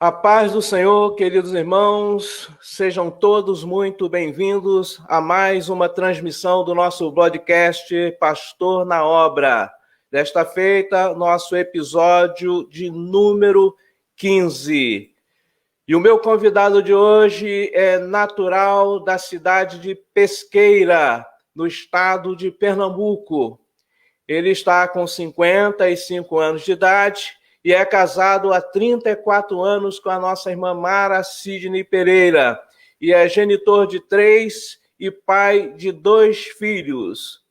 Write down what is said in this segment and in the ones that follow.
A paz do Senhor, queridos irmãos, sejam todos muito bem-vindos a mais uma transmissão do nosso podcast Pastor na Obra. Desta feita, nosso episódio de número 15. E o meu convidado de hoje é natural da cidade de Pesqueira, no estado de Pernambuco. Ele está com 55 anos de idade e é casado há 34 anos com a nossa irmã Mara Sidney Pereira e é genitor de 3 e pai de 2 filhos.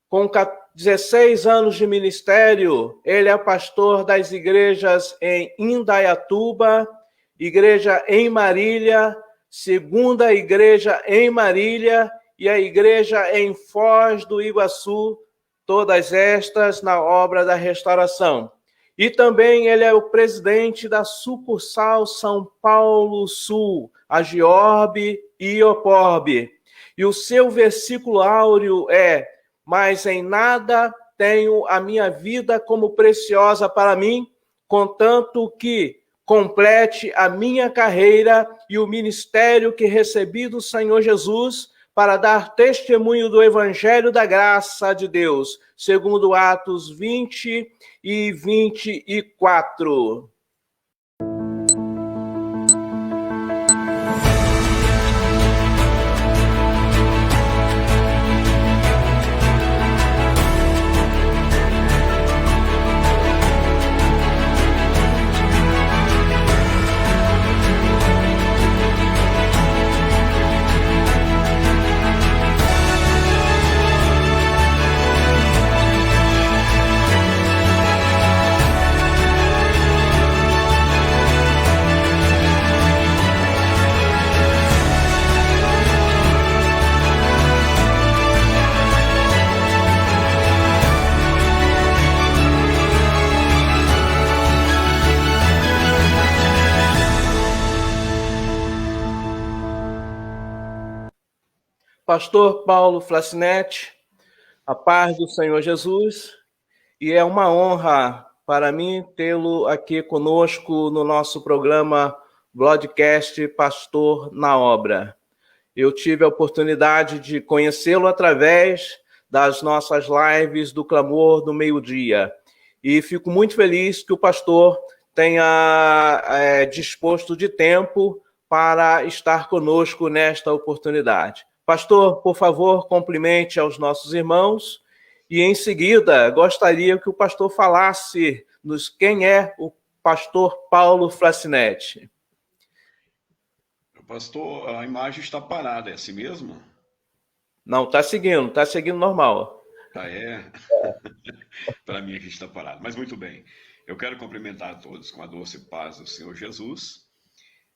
Com 16 anos de ministério, ele é pastor das igrejas em Indaiatuba, igreja em Marília, segunda igreja em Marília e a igreja em Foz do Iguaçu, todas estas na obra da restauração. E também ele é o presidente da sucursal São Paulo Sul, a Giorbe e Oporbe. E o seu versículo áureo é: mas em nada tenho a minha vida como preciosa para mim, contanto que complete a minha carreira e o ministério que recebi do Senhor Jesus para dar testemunho do Evangelho da graça de Deus, segundo Atos 20 e 24. Pastor Paulo Flacinetti, a paz do Senhor Jesus, e é uma honra para mim tê-lo aqui conosco no nosso programa Broadcast Pastor na Obra. Eu tive a oportunidade de conhecê-lo através das nossas lives do Clamor do Meio-Dia, e fico muito feliz que o pastor tenha disposto de tempo para estar conosco nesta oportunidade. Pastor, por favor, cumprimente aos nossos irmãos e, em seguida, gostaria que o pastor falasse quem é o pastor Paulo Flacinetti. Pastor, a imagem está parada, é assim mesmo? Não, está seguindo normal. Ah, é? Para mim aqui está parado, mas muito bem. Eu quero cumprimentar a todos com a doce paz do Senhor Jesus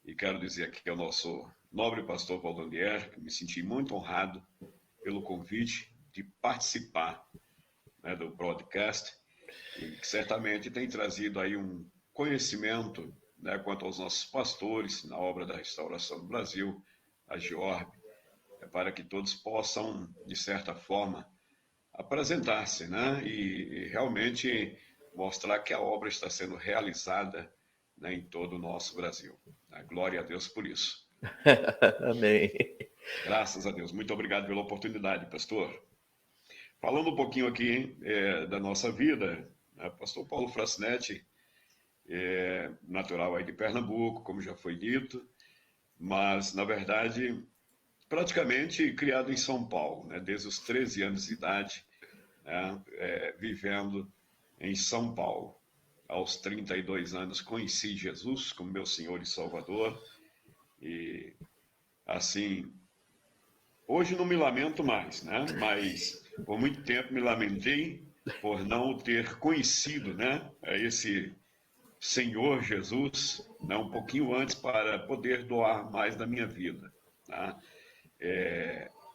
e quero dizer aqui ao nosso nobre pastor Valdomiro que me senti muito honrado pelo convite de participar, né, do broadcast e que certamente tem trazido aí um conhecimento, né, quanto aos nossos pastores na obra da restauração do Brasil, a Giorbe, para que todos possam, de certa forma, apresentar-se, né, e realmente mostrar que a obra está sendo realizada, né, em todo o nosso Brasil. Glória a Deus por isso. Amém. Graças a Deus. Muito obrigado pela oportunidade, pastor. Falando um pouquinho aqui da nossa vida, né, pastor Paulo Flacinetti é natural aí de Pernambuco, como já foi dito, mas, na verdade, praticamente criado em São Paulo, né, desde os 13 anos de idade, né, vivendo em São Paulo. Aos 32 anos conheci Jesus como meu Senhor e Salvador e, assim, hoje não me lamento mais, né, mas por muito tempo me lamentei por não ter conhecido, né, esse Senhor Jesus, né, um pouquinho antes para poder doar mais da minha vida, tá?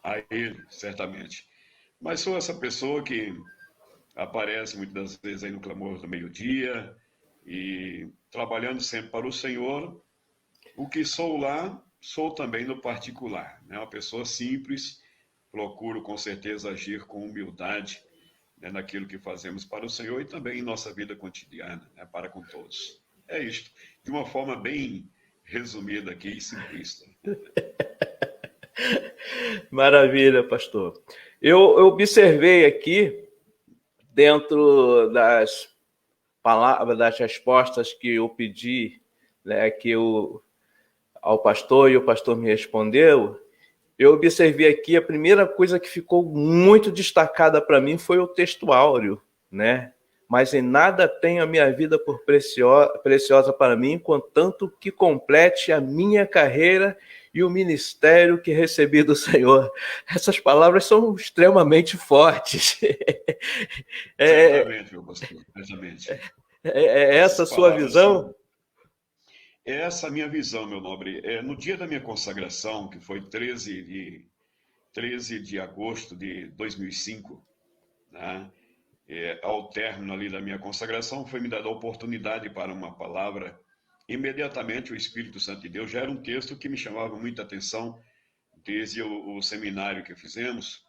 A Ele, certamente. Mas sou essa pessoa que aparece muitas das vezes aí no Clamor do Meio-Dia e trabalhando sempre para o Senhor. O que sou lá, sou também no particular, né? Uma pessoa simples, procuro com certeza agir com humildade, né, naquilo que fazemos para o Senhor e também em nossa vida cotidiana, né, para com todos. É isto. De uma forma bem resumida aqui e simplista. Maravilha, pastor. Eu observei aqui, dentro das palavras, das respostas que eu pedi, né, ao pastor, e o pastor me respondeu, eu observei aqui, a primeira coisa que ficou muito destacada para mim foi o texto áureo, né? Mas em nada tenho a minha vida por preciosa para mim, contanto que complete a minha carreira e o ministério que recebi do Senhor. Essas palavras são extremamente fortes. Certamente, meu pastor, certamente. É essa a Essas sua palavras visão? são... É essa a minha visão, meu nobre. No dia da minha consagração, que foi 13 de agosto de 2005, né? Ao término ali da minha consagração, foi me dada a oportunidade para uma palavra. Imediatamente o Espírito Santo de Deus, já era um texto que me chamava muita atenção, desde o seminário que fizemos,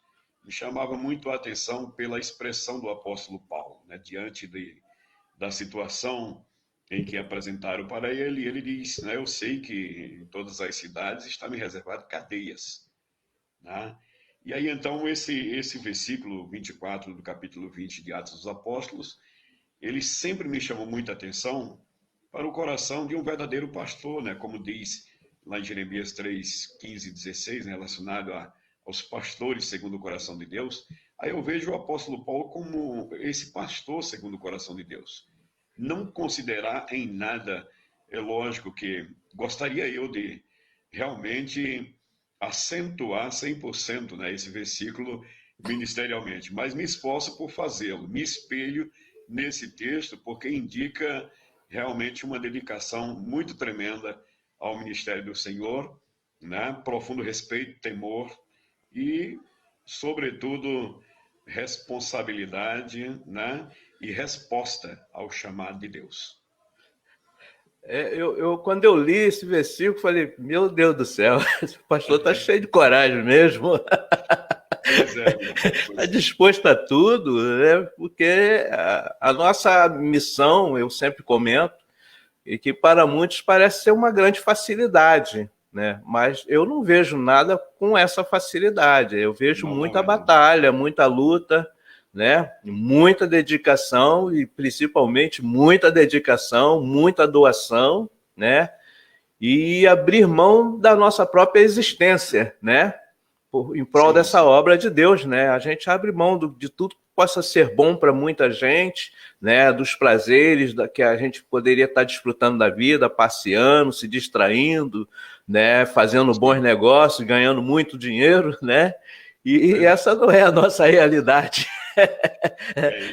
me chamava muito a atenção pela expressão do apóstolo Paulo, né? Diante da situação em que apresentaram para ele, ele diz, né, eu sei que em todas as cidades está me reservado cadeias, né? E aí, então, esse versículo 24 do capítulo 20 de Atos dos Apóstolos, ele sempre me chamou muita atenção para o coração de um verdadeiro pastor, né? Como diz lá em Jeremias 3, 15 e 16, né? Relacionado aos pastores segundo o coração de Deus. Aí eu vejo o apóstolo Paulo como esse pastor segundo o coração de Deus. Não considerar em nada, é lógico que gostaria eu de realmente acentuar 100%, né, esse versículo ministerialmente, mas me esforço por fazê-lo, me espelho nesse texto, porque indica realmente uma dedicação muito tremenda ao ministério do Senhor, né, profundo respeito, temor e, sobretudo, responsabilidade, né, e resposta ao chamado de Deus. Quando eu li esse versículo, falei, meu Deus do céu, esse pastor está cheio de coragem mesmo. Pois é, Está disposto a tudo, né? Porque a nossa missão, eu sempre comento, e que para muitos parece ser uma grande facilidade, né? Mas eu não vejo nada com essa facilidade. Eu vejo muita batalha, muita luta, né? Muita dedicação e principalmente muita dedicação, muita doação, né? E abrir mão da nossa própria existência, né? Em prol dessa obra de Deus, né? A gente abre mão de tudo que possa ser bom para muita gente, né? Dos prazeres que a gente poderia estar desfrutando da vida, passeando, se distraindo, né? Fazendo bons negócios, ganhando muito dinheiro, né? E essa não é a nossa realidade.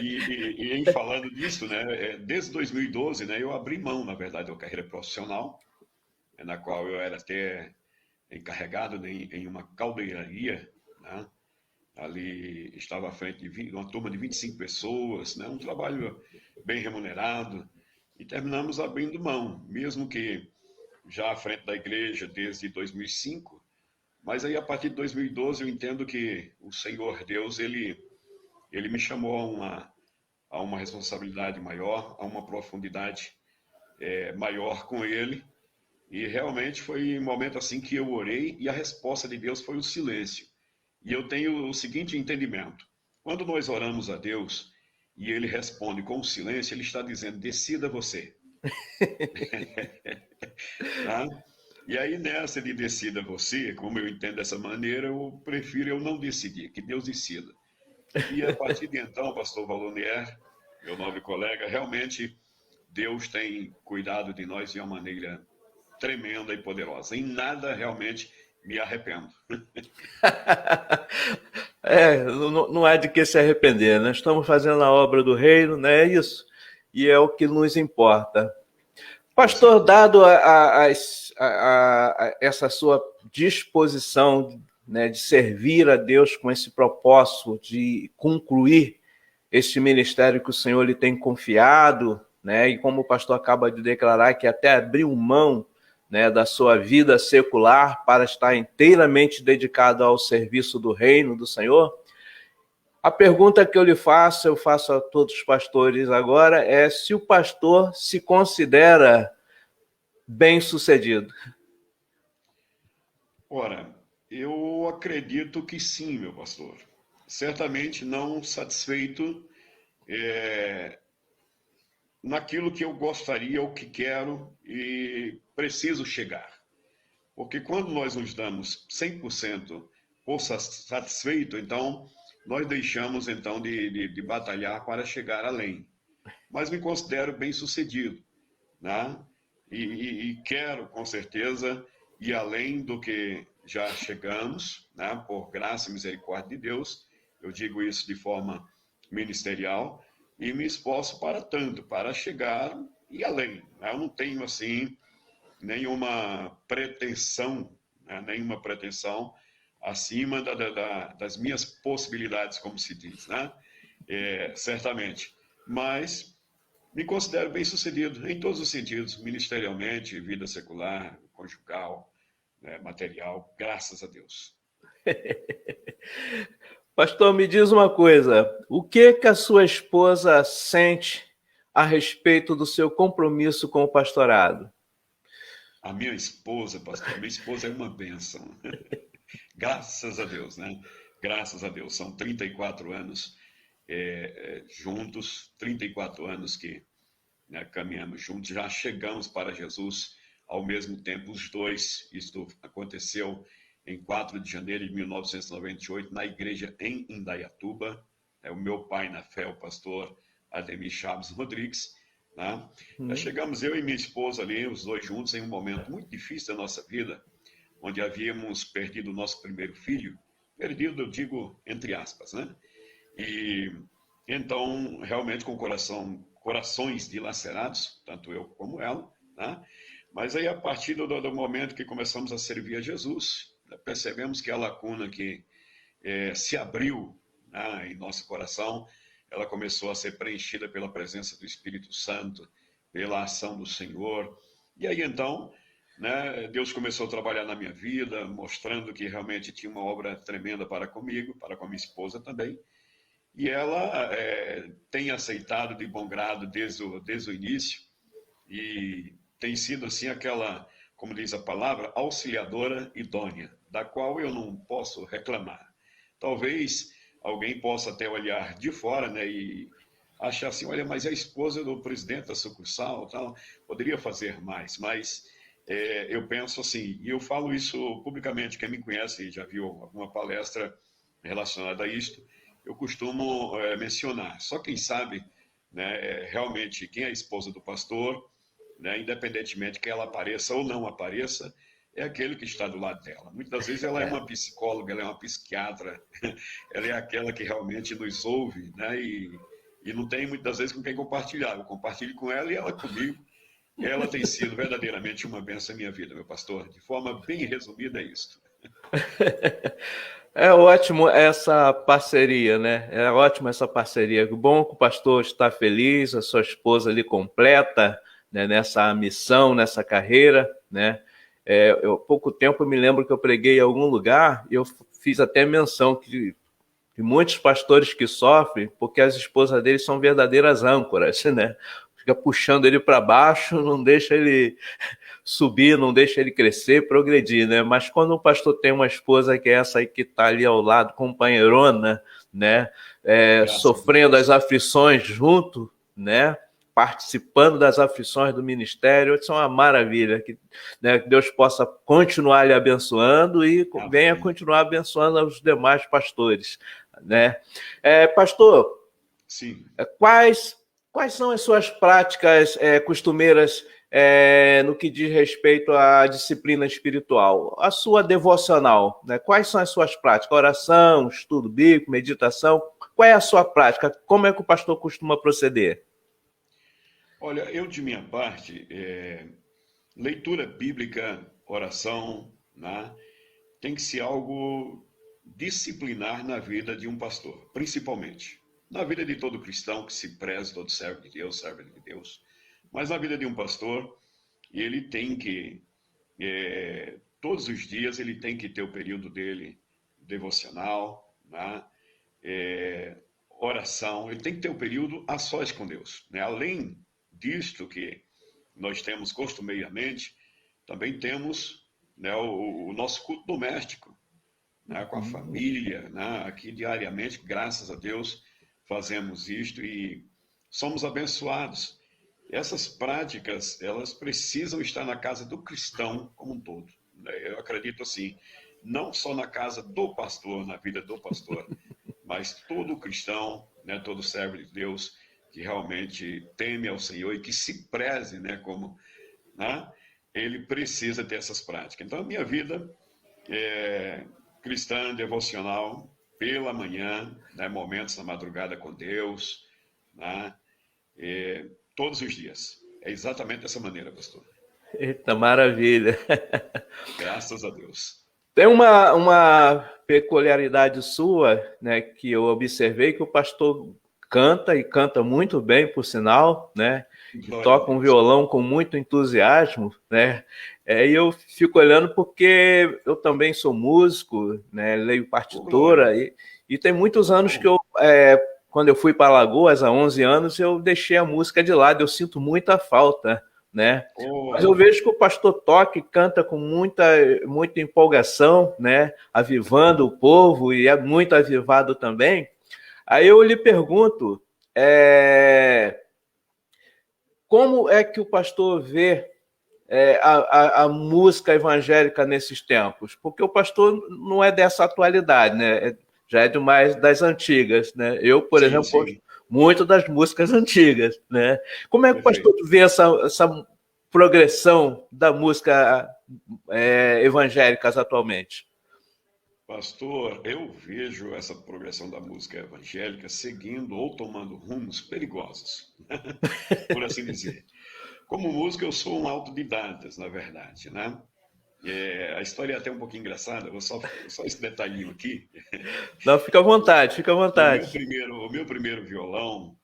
E em falando disso, né? Desde 2012, né? Eu abri mão, na verdade, da carreira profissional, na qual eu era até encarregado em uma caldeiraria, né? Ali estava à frente de uma turma de 25 pessoas, né? Um trabalho bem remunerado, e terminamos abrindo mão, mesmo que já à frente da igreja desde 2005, mas aí a partir de 2012 eu entendo que o Senhor Deus, ele me chamou a uma responsabilidade maior, a uma profundidade maior com ele. E realmente foi um momento assim que eu orei e a resposta de Deus foi o silêncio. E eu tenho o seguinte entendimento: quando nós oramos a Deus e ele responde com o silêncio, ele está dizendo, decida você. Tá? E aí nessa de decida você, como eu entendo dessa maneira, eu prefiro eu não decidir, que Deus decida. E a partir de então, pastor Valonier, meu nobre colega, realmente Deus tem cuidado de nós de uma maneira tremenda e poderosa. Em nada realmente me arrependo. Não há de que se arrepender, né? Estamos fazendo a obra do reino, né? É isso. E é o que nos importa. Pastor, dado essa sua disposição, né, de servir a Deus com esse propósito de concluir este ministério que o Senhor lhe tem confiado, né, e como o pastor acaba de declarar, que até abriu mão, né, da sua vida secular para estar inteiramente dedicado ao serviço do reino do Senhor, A pergunta que eu faço a todos os pastores agora, é se o pastor se considera bem-sucedido. Ora, eu acredito que sim, meu pastor. Certamente não satisfeito naquilo que eu gostaria, ou que quero e preciso chegar. Porque quando nós nos damos 100% por satisfeito, então nós deixamos então de batalhar para chegar além. Mas me considero bem-sucedido, né? E quero, com certeza, ir além do que já chegamos, né? Por graça e misericórdia de Deus. Eu digo isso de forma ministerial e me esforço para tanto, para chegar e além, né? Eu não tenho, assim, nenhuma pretensão, né? Nenhuma pretensão acima das minhas possibilidades, como se diz, né? Certamente. Mas me considero bem-sucedido em todos os sentidos, ministerialmente, vida secular, conjugal, né, material, graças a Deus. Pastor, me diz uma coisa, o que a sua esposa sente a respeito do seu compromisso com o pastorado? A minha esposa, pastor, minha esposa é uma bênção. Graças a Deus, né? Graças a Deus. São 34 anos juntos, 34 anos que, né, caminhamos juntos, já chegamos para Jesus ao mesmo tempo, os dois. Isto aconteceu em 4 de janeiro de 1998, na igreja em Indaiatuba. O meu pai na fé, o pastor Ademir Chaves Rodrigues. Né? Já chegamos, eu e minha esposa ali, os dois juntos, em um momento muito difícil da nossa vida, onde havíamos perdido o nosso primeiro filho. Perdido, eu digo, entre aspas, né? E então, realmente, com corações dilacerados, tanto eu como ela, né? Mas aí, a partir do momento que começamos a servir a Jesus, percebemos que a lacuna que se abriu, né, em nosso coração, ela começou a ser preenchida pela presença do Espírito Santo, pela ação do Senhor. E aí, então, né, Deus começou a trabalhar na minha vida, mostrando que realmente tinha uma obra tremenda para comigo, para com a minha esposa também. E ela tem aceitado de bom grado desde o início, e tem sido assim aquela, como diz a palavra, auxiliadora idônea, da qual eu não posso reclamar. Talvez alguém possa até olhar de fora, né, e achar assim, olha, mas é a esposa do presidente da sucursal, tal, poderia fazer mais, mas eu penso assim, e eu falo isso publicamente, quem me conhece já viu alguma palestra relacionada a isto, eu costumo mencionar, só quem sabe, né, realmente quem é a esposa do pastor, né, independentemente que ela apareça ou não apareça, é aquele que está do lado dela. Muitas das vezes ela é uma psicóloga, ela é uma psiquiatra, ela é aquela que realmente nos ouve, né, e não tem muitas das vezes com quem compartilhar. Eu compartilho com ela e ela comigo. Ela tem sido verdadeiramente uma bênção na minha vida, meu pastor. De forma bem resumida, é isso. É ótimo essa parceria, né? É ótimo essa parceria. Bom que o pastor está feliz, a sua esposa ali completa, né, nessa missão, nessa carreira, né? Pouco tempo eu me lembro que eu preguei em algum lugar e eu fiz até menção que muitos pastores que sofrem porque as esposas deles são verdadeiras âncoras, né? Fica puxando ele para baixo, não deixa ele subir, não deixa ele crescer, progredir, né? Mas quando o pastor tem uma esposa que é essa aí que está ali ao lado, companheirona, né? Sofrendo as aflições junto, né? Participando das aflições do ministério, isso é uma maravilha, que, né, que Deus possa continuar lhe abençoando e venha continuar abençoando os demais pastores, né? Pastor, sim. Quais são as suas práticas costumeiras no que diz respeito à disciplina espiritual? A sua devocional, né? Quais são as suas práticas? Oração, estudo bíblico, meditação? Qual é a sua prática? Como é que o pastor costuma proceder? Olha, eu de minha parte, leitura bíblica, oração, né, tem que ser algo disciplinar na vida de um pastor, principalmente. Na vida de todo cristão que se preze, todo servo de Deus, mas na vida de um pastor, ele tem que, todos os dias, ele tem que ter o período dele devocional, né? oração, ele tem que ter um período a sós com Deus, né? Além disto que nós temos costumeiramente, também temos, né, o nosso culto doméstico, né, com a família, né? Aqui diariamente, graças a Deus, fazemos isto e somos abençoados. Essas práticas, elas precisam estar na casa do cristão como um todo, né? Eu acredito assim, não só na casa do pastor, na vida do pastor, mas todo cristão, né, todo servo de Deus que realmente teme ao Senhor e que se preze, né, como, né, ele precisa ter essas práticas. Então, a minha vida é cristã, devocional, pela manhã, né, momentos na madrugada com Deus, né, todos os dias. É exatamente dessa maneira, pastor. Eita, maravilha. Graças a Deus. Tem uma peculiaridade sua, né, que eu observei, que o pastor canta, e canta muito bem, por sinal, né, e Glória a toca um Deus. violão com muito entusiasmo, né, e eu fico olhando porque eu também sou músico, né, leio partitura, Glória. e tem muitos anos que Bom, eu, quando eu fui para Alagoas, há 11 anos, eu deixei a música de lado, eu sinto muita falta, né? Mas eu oh, vejo que o pastor toca e canta com muita empolgação, né? Avivando o povo, e é muito avivado também. Aí eu lhe pergunto, como é que o pastor vê a música evangélica nesses tempos? Porque o pastor não é dessa atualidade, né? Já é de mais das antigas, né? Eu, por sim, exemplo, gosto sim, muito das músicas antigas, né? Como é que o pastor perfeito. vê essa progressão da música evangélicas atualmente? Pastor, eu vejo essa progressão da música evangélica seguindo ou tomando rumos perigosos, por assim dizer. Como músico, eu sou um autodidata, na verdade, né? A história é até um pouquinho engraçada, vou só esse detalhinho aqui. Não, fica à vontade, fica à vontade. O meu primeiro violão,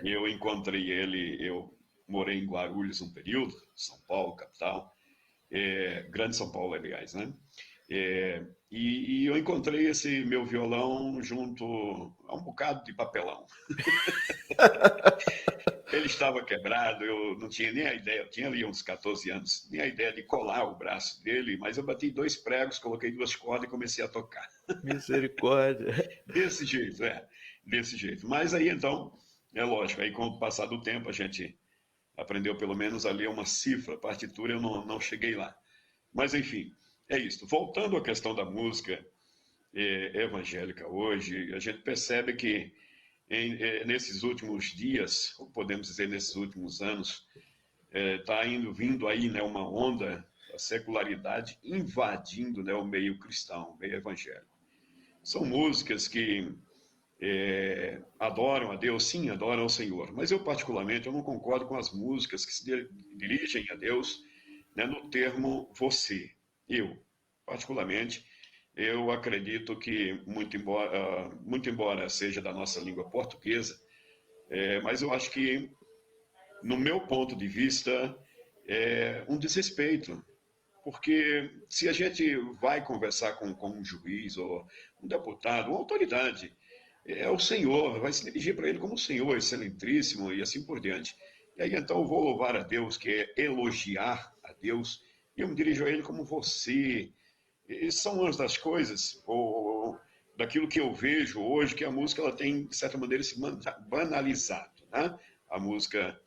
eu encontrei ele, eu morei em Guarulhos um período, São Paulo, capital, Grande São Paulo, aliás, né? E eu encontrei esse meu violão junto a um bocado de papelão. Ele estava quebrado, eu não tinha nem a ideia, eu tinha ali uns 14 anos, nem a ideia de colar o braço dele, mas eu bati 2 pregos, coloquei 2 cordas e comecei a tocar. Misericórdia. Desse jeito, desse jeito. Mas aí então, é lógico, aí com o passar do tempo a gente aprendeu pelo menos a ler uma cifra, partitura eu não cheguei lá. Mas enfim, é isso. Voltando à questão da música evangélica hoje, a gente percebe que nesses últimos dias, ou podemos dizer nesses últimos anos, está vindo aí, né, uma onda da secularidade invadindo, né, o meio cristão, o meio evangélico. São músicas que adoram a Deus, sim, adoram ao Senhor, mas eu particularmente eu não concordo com as músicas que se dirigem a Deus, né, no termo você, eu, particularmente, eu acredito que, muito embora seja da nossa língua portuguesa, mas eu acho que, no meu ponto de vista, é um desrespeito. Porque se a gente vai conversar com um juiz, ou um deputado, uma autoridade, é o Senhor, vai se dirigir para ele como Senhor, excelentíssimo, e assim por diante. E aí então eu vou louvar a Deus, que é elogiar a Deus, e eu me dirijo a ele como você. E são umas das coisas, ou daquilo que eu vejo hoje, que a música ela tem, de certa maneira, se banalizado. Né? A música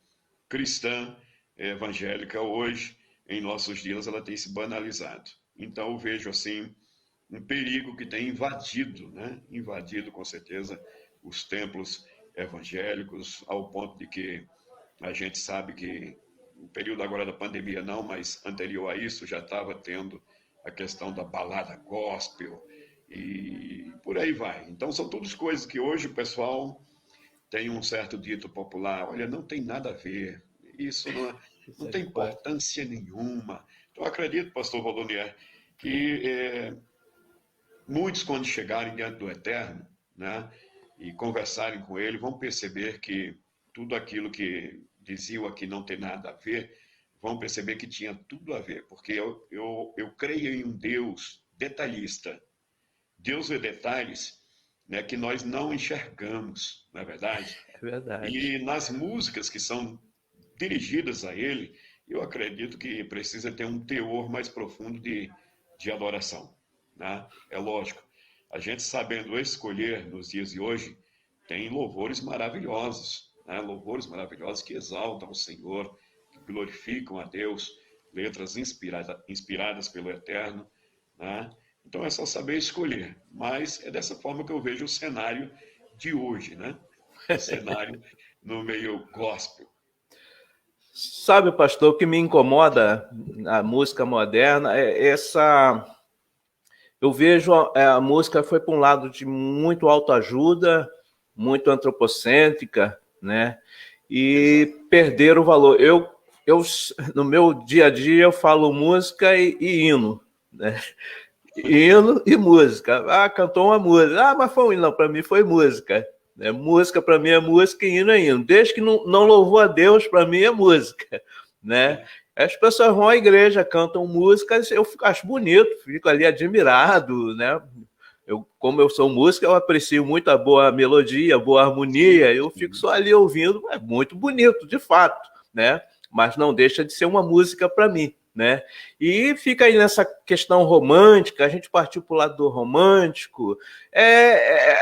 cristã, evangélica, hoje, em nossos dias, ela tem se banalizado. Então, eu vejo, assim, um perigo que tem invadido, né? Invadido, com certeza, os templos evangélicos, ao ponto de que a gente sabe que, no período agora da pandemia não, mas anterior a isso, já estava tendo a questão da balada gospel e por aí vai. Então, são todas coisas que hoje o pessoal tem um certo dito popular, olha, não tem nada a ver, isso não tem Misericórdia. importância nenhuma. Então, eu acredito, pastor Valdonier, que muitos, quando chegarem diante do Eterno, né, e conversarem com ele, vão perceber que tudo aquilo que diziam aqui não tem nada a ver, vão perceber que tinha tudo a ver, porque eu creio em um Deus detalhista. Deus vê detalhes né, que nós não enxergamos, não é verdade? É verdade. E nas músicas que são dirigidas a ele, eu acredito que precisa ter um teor mais profundo de adoração, né? É lógico, a gente sabendo escolher nos dias de hoje, tem louvores maravilhosos, né? Louvores maravilhosos que exaltam o Senhor, que glorificam a Deus, letras inspiradas pelo Eterno, né? Então é só saber escolher, mas é dessa forma que eu vejo o cenário de hoje, né? O cenário no meio gospel. Sabe, pastor, o que me incomoda na música moderna é essa. Eu vejo a música foi para um lado de muito autoajuda, muito antropocêntrica, né? E Exato. perder o valor. No meu dia a dia, eu falo música e hino, né? Hino e música. Ah, cantou uma música. Ah, mas foi um hino. Não, para mim foi música. Música para mim é música e hino é hino. Desde que não louvou a Deus, para mim é música, né? As pessoas vão à igreja, cantam músicas, eu acho bonito, fico ali admirado, né? Como eu sou músico, eu aprecio muito a boa melodia, a boa harmonia, eu fico só ali ouvindo, é muito bonito, de fato, né? Mas não deixa de ser uma música para mim, né? E fica aí nessa questão romântica, a gente partiu para o lado do romântico,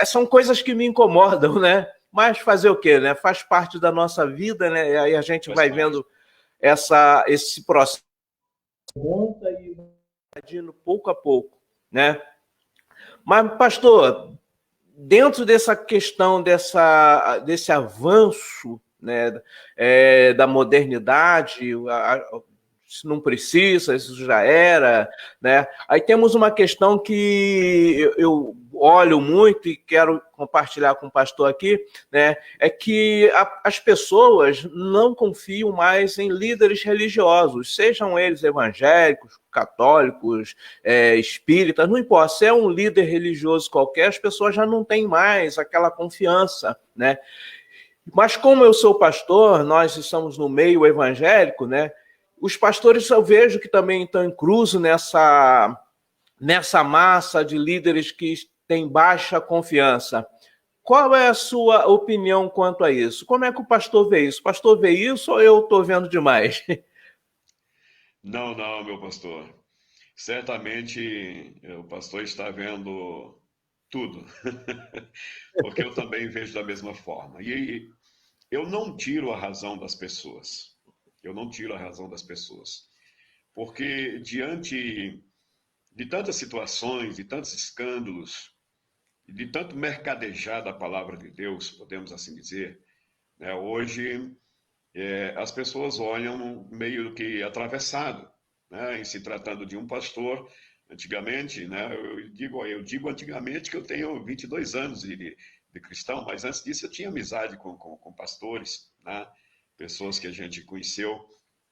são coisas que me incomodam, né? Mas fazer o quê, né? Faz parte da nossa vida, né? E aí a gente vai vendo esse processo monta e vai pouco a pouco, né? Mas, pastor, dentro dessa questão desse avanço, né, da modernidade, isso não precisa, isso já era, né? Aí temos uma questão que eu olho muito e quero compartilhar com o pastor aqui, né? É que as pessoas não confiam mais em líderes religiosos, sejam eles evangélicos, católicos, espíritas, não importa, se é um líder religioso qualquer, as pessoas já não têm mais aquela confiança, né? Mas como eu sou pastor, nós estamos no meio evangélico, né? Os pastores eu vejo que também estão inclusos nessa massa de líderes que têm baixa confiança. Qual é a sua opinião quanto a isso? Como é que o pastor vê isso? O pastor vê isso ou eu estou vendo demais? Não, não, meu pastor. Certamente o pastor está vendo tudo, porque eu também vejo da mesma forma. E eu não tiro a razão das pessoas. Eu não tiro a razão das pessoas. Porque diante de tantas situações, de tantos escândalos, de tanto mercadejar da palavra de Deus, podemos assim dizer, né, hoje as pessoas olham meio que atravessado, né, em se tratando de um pastor. Antigamente, né, eu digo antigamente que eu tenho 22 anos de cristão, mas antes disso eu tinha amizade com pastores, né, pessoas que a gente conheceu,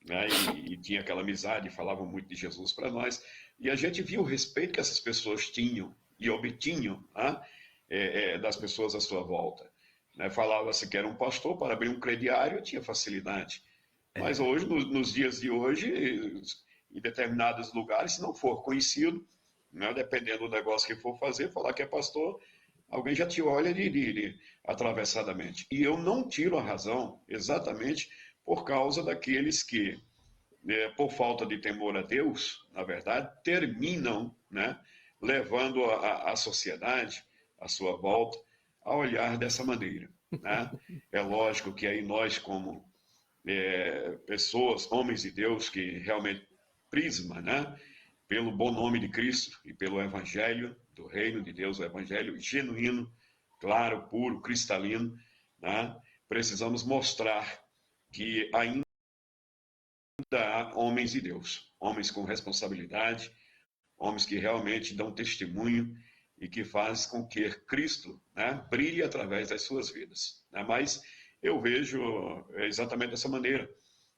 né, e tinha aquela amizade, falavam muito de Jesus para nós, e a gente via o respeito que essas pessoas tinham e obtinham, né, das pessoas à sua volta. Né, falava-se que era um pastor, para abrir um crediário tinha facilidade. Mas hoje, nos dias de hoje, em determinados lugares, se não for conhecido, né, dependendo do negócio que for fazer, falar que é pastor, alguém já te olha atravessadamente. E eu não tiro a razão exatamente por causa daqueles que, por falta de temor a Deus, na verdade, terminam, né, levando a sociedade à sua volta a olhar dessa maneira, né? É lógico que aí nós, como pessoas, homens de Deus, que realmente prisma, né, pelo bom nome de Cristo e pelo Evangelho do Reino de Deus, o Evangelho genuíno, claro, puro, cristalino, né, precisamos mostrar que ainda há homens de Deus, homens com responsabilidade, homens que realmente dão testemunho e que faz com que Cristo, né, brilhe através das suas vidas. Né? Mas eu vejo exatamente dessa maneira,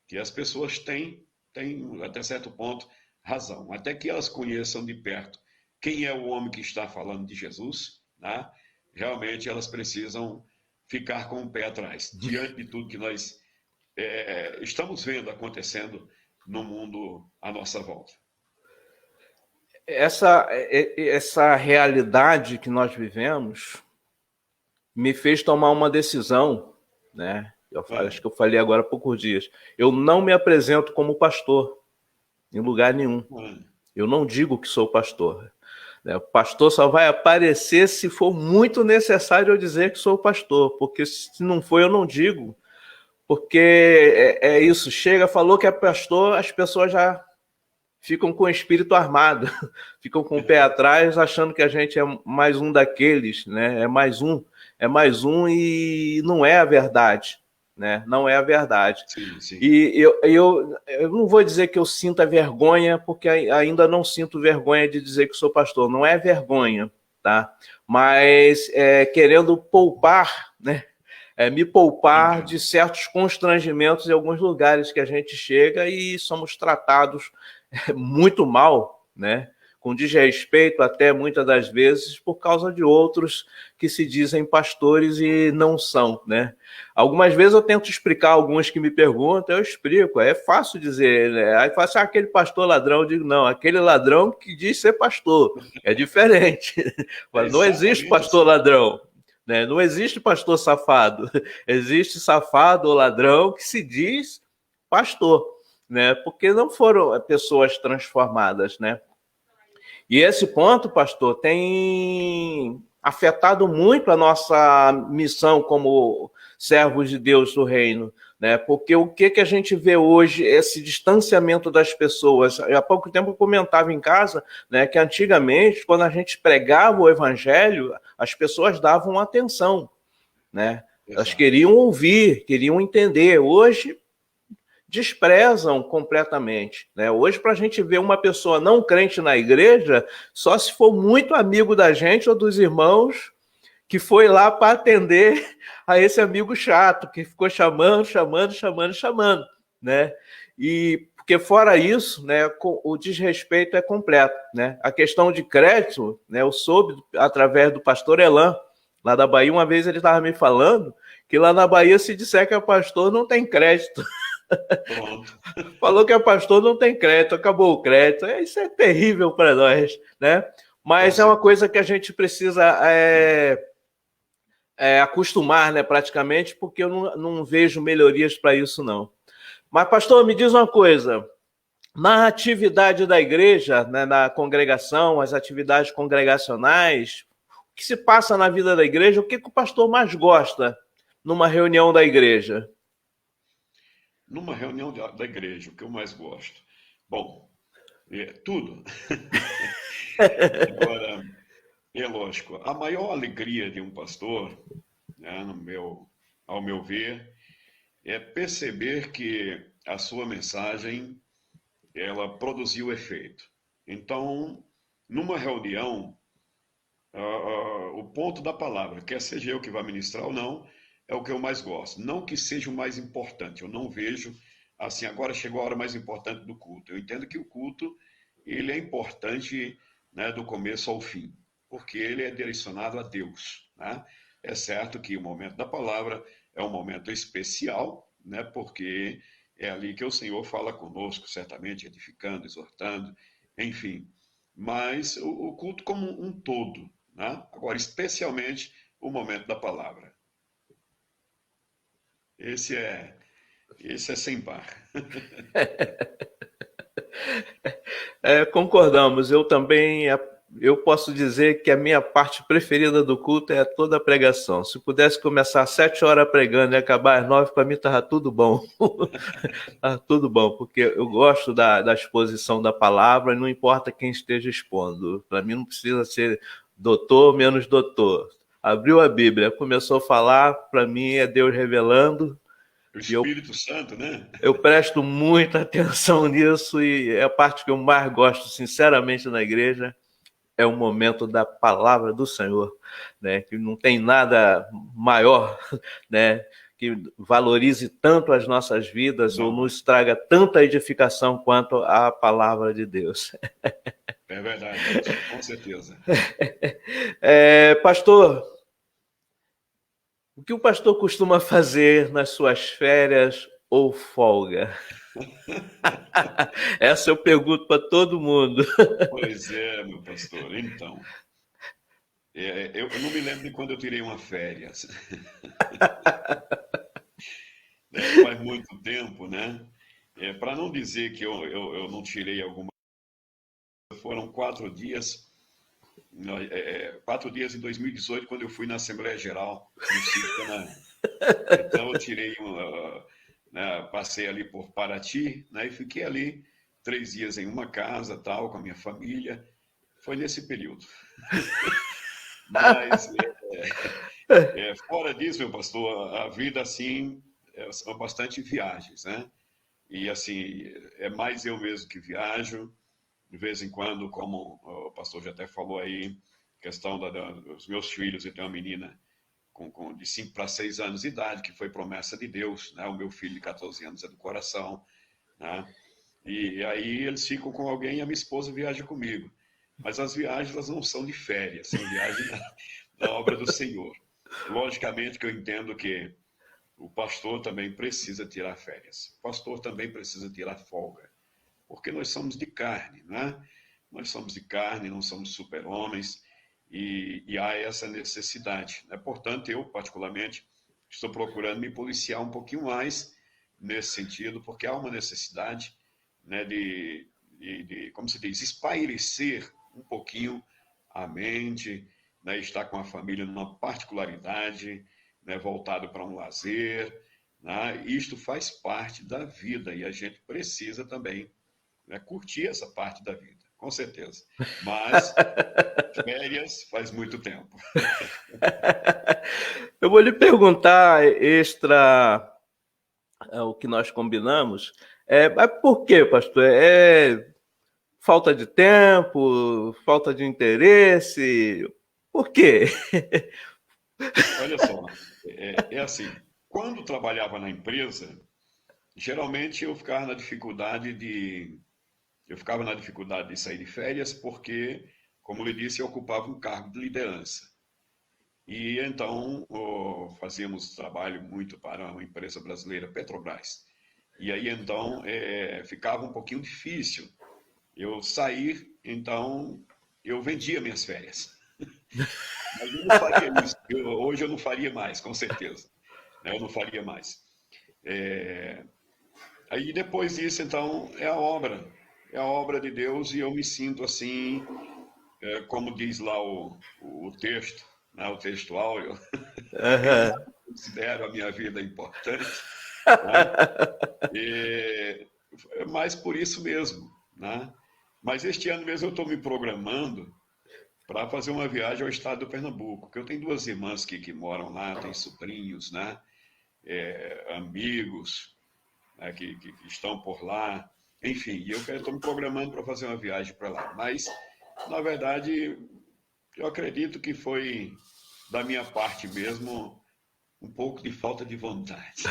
que as pessoas têm, até certo ponto, razão. Até que elas conheçam de perto quem é o homem que está falando de Jesus, né? Realmente elas precisam ficar com o pé atrás, diante de tudo que nós estamos vendo acontecendo no mundo à nossa volta. Essa realidade que nós vivemos, me fez tomar uma decisão, né? Acho que eu falei agora há poucos dias. Eu não me apresento como pastor em lugar nenhum. Eu não digo que sou pastor. O pastor só vai aparecer se for muito necessário eu dizer que sou pastor, porque se não for, eu não digo. Porque é isso, chega, falou que é pastor, as pessoas já ficam com o espírito armado, ficam com o pé atrás, achando que a gente é mais um daqueles, né? É mais um e não é a verdade, né? Não é a verdade. Sim, sim. E eu não vou dizer que eu sinta vergonha, porque ainda não sinto vergonha de dizer que sou pastor. Não é vergonha, tá? Mas querendo poupar, né? Me poupar de certos constrangimentos em alguns lugares que a gente chega e somos tratados muito mal, né? Com desrespeito até muitas das vezes por causa de outros que se dizem pastores e não são, né? Algumas vezes eu tento explicar, alguns que me perguntam, eu explico, é fácil dizer, né? Aí fala assim, aquele pastor ladrão, eu digo, não, aquele ladrão que diz ser pastor, é diferente. Não existe pastor ladrão, né? Não existe pastor safado, existe safado ou ladrão que se diz pastor, né? Porque não foram pessoas transformadas, né? E esse ponto, pastor, tem afetado muito a nossa missão como servos de Deus do reino, né? Porque o que a gente vê hoje, esse distanciamento das pessoas. Há pouco tempo eu comentava em casa, né, que antigamente, quando a gente pregava o evangelho, as pessoas davam atenção, né? Elas queriam ouvir, queriam entender. Hoje desprezam completamente, né? Hoje, para a gente ver uma pessoa não crente na igreja, só se for muito amigo da gente ou dos irmãos que foi lá para atender a esse amigo chato, que ficou chamando, né? E porque fora isso, né, o desrespeito é completo, né? A questão de crédito, né, eu soube através do pastor Elan, lá da Bahia, uma vez ele estava me falando que lá na Bahia, se disser que é pastor, não tem crédito. Falou que é pastor, não tem crédito, acabou o crédito. Isso é terrível para nós, né? Mas é uma coisa que a gente precisa acostumar, né, praticamente, porque eu não vejo melhorias para isso, não. Mas, pastor, me diz uma coisa. Na atividade da igreja, né, na congregação, as atividades congregacionais, o que se passa na vida da igreja, o que o pastor mais gosta numa reunião da igreja? Numa reunião da igreja, o que eu mais gosto? Bom, tudo. Agora, é lógico, a maior alegria de um pastor, né, ao meu ver, é perceber que a sua mensagem ela produziu efeito. Então, numa reunião, o ponto da palavra, quer seja eu que vá ministrar ou não, é o que eu mais gosto. Não que seja o mais importante, eu não vejo assim, agora chegou a hora mais importante do culto. Eu entendo que o culto, ele é importante, né, do começo ao fim, porque ele é direcionado a Deus, né? É certo que o momento da palavra é um momento especial, né, porque é ali que o Senhor fala conosco, certamente, edificando, exortando, enfim. Mas o culto como um todo, né? Agora, especialmente o momento da palavra. Esse é sem par. Concordamos. Eu também, eu posso dizer que a minha parte preferida do culto é toda a pregação. Se pudesse começar às 7 horas pregando e acabar às 9, para mim estava tudo bom. Tá tudo bom, porque eu gosto da exposição da palavra, e não importa quem esteja expondo. Para mim não precisa ser doutor, menos doutor. Abriu a Bíblia, começou a falar, para mim é Deus revelando. O Espírito Santo, né? Eu presto muita atenção nisso e é a parte que eu mais gosto, sinceramente, na igreja, é o momento da palavra do Senhor, né? Que não tem nada maior, né, que valorize tanto as nossas vidas ou nos traga tanta edificação quanto a palavra de Deus. É verdade, com certeza. Pastor, o que o pastor costuma fazer nas suas férias ou folga? Essa eu pergunto para todo mundo. Pois é, meu pastor. Então, Eu não me lembro de quando eu tirei uma férias. Faz muito tempo, né? Para não dizer que eu não tirei alguma, foram 4 dias, 4 dias em 2018, quando eu fui na Assembleia Geral, no Sítio Canaã. Então eu tirei né, passei ali por Paraty, né, e fiquei ali 3 dias em uma casa, tal, com a minha família. Foi nesse período. Mas fora disso, meu pastor, a vida assim são bastante viagens, né? E assim é mais eu mesmo que viajo. De vez em quando, como o pastor já até falou aí, questão dos meus filhos, eu tenho uma menina de 5 para 6 anos de idade, que foi promessa de Deus, né? O meu filho de 14 anos é do coração, né? E aí eles ficam com alguém e a minha esposa viaja comigo. Mas as viagens elas não são de férias, são viagens da obra do Senhor. Logicamente que eu entendo que o pastor também precisa tirar férias. O pastor também precisa tirar folga. Porque nós somos de carne, né? Nós somos de carne, não somos super-homens, e há essa necessidade, né? Portanto, eu, particularmente, estou procurando me policiar um pouquinho mais nesse sentido, porque há uma necessidade, né, como se diz, espairecer um pouquinho a mente, né, estar com a família numa particularidade, né, voltado para um lazer, né? Isto faz parte da vida e a gente precisa também, né, curtir essa parte da vida, com certeza. Mas férias faz muito tempo. Eu vou lhe perguntar extra o que nós combinamos. Mas por quê, pastor? Falta de tempo, falta de interesse? Por quê? Olha só, assim, quando trabalhava na empresa, geralmente eu ficava na dificuldade de sair de férias porque, como eu lhe disse, eu ocupava um cargo de liderança. E então fazíamos trabalho muito para uma empresa brasileira, Petrobras. E aí então ficava um pouquinho difícil eu sair, então eu vendia minhas férias. Mas eu não faria isso. Hoje eu não faria mais, com certeza. Né? Eu não faria mais. Aí depois disso, então, é a obra de Deus e eu me sinto assim, como diz lá o texto, né? O texto áureo, eu Uhum. nada considero a minha vida importante, né? E, mas por isso mesmo, né? Mas este ano mesmo eu estou me programando para fazer uma viagem ao estado do Pernambuco, porque eu tenho duas irmãs que moram lá, tenho sobrinhos, né? Amigos, né? Que estão por lá, enfim, e eu estou me programando para fazer uma viagem para lá. Mas, na verdade, eu acredito que foi da minha parte mesmo um pouco de falta de vontade.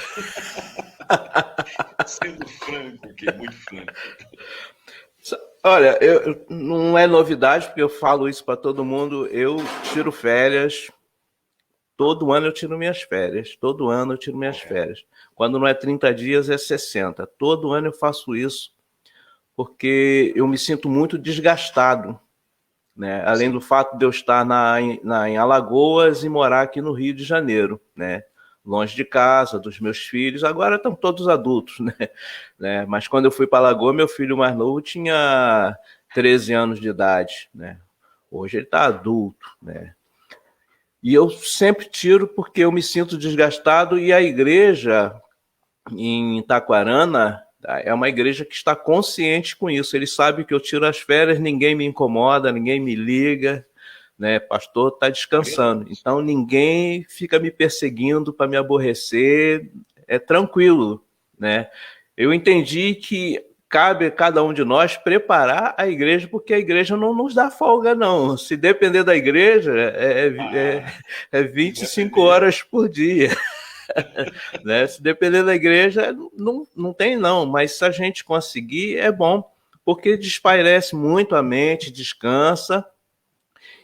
Sendo franco aqui, muito franco. Olha, não é novidade, porque eu falo isso para todo mundo. Eu tiro férias. Todo ano eu tiro minhas férias. Todo ano eu tiro minhas férias. Quando não é 30 dias, é 60. Todo ano eu faço isso, porque eu me sinto muito desgastado, né? Além do fato de eu estar em Alagoas e morar aqui no Rio de Janeiro, né? Longe de casa, dos meus filhos. Agora estão todos adultos, né? Mas quando eu fui para Alagoas, meu filho mais novo tinha 13 anos de idade, né? Hoje ele está adulto, né? E eu sempre tiro porque eu me sinto desgastado, e a igreja em Itaquarana é uma igreja que está consciente com isso. Eles sabem que eu tiro as férias, ninguém me incomoda, ninguém me liga, né? Pastor está descansando. Então ninguém fica me perseguindo para me aborrecer, é tranquilo, né? Eu entendi que cabe a cada um de nós preparar a igreja, porque a igreja não nos dá folga, não. Se depender da igreja, é 25 horas por dia. Né? Se depender da igreja, não tem não, mas se a gente conseguir, é bom, porque despairece muito a mente, descansa,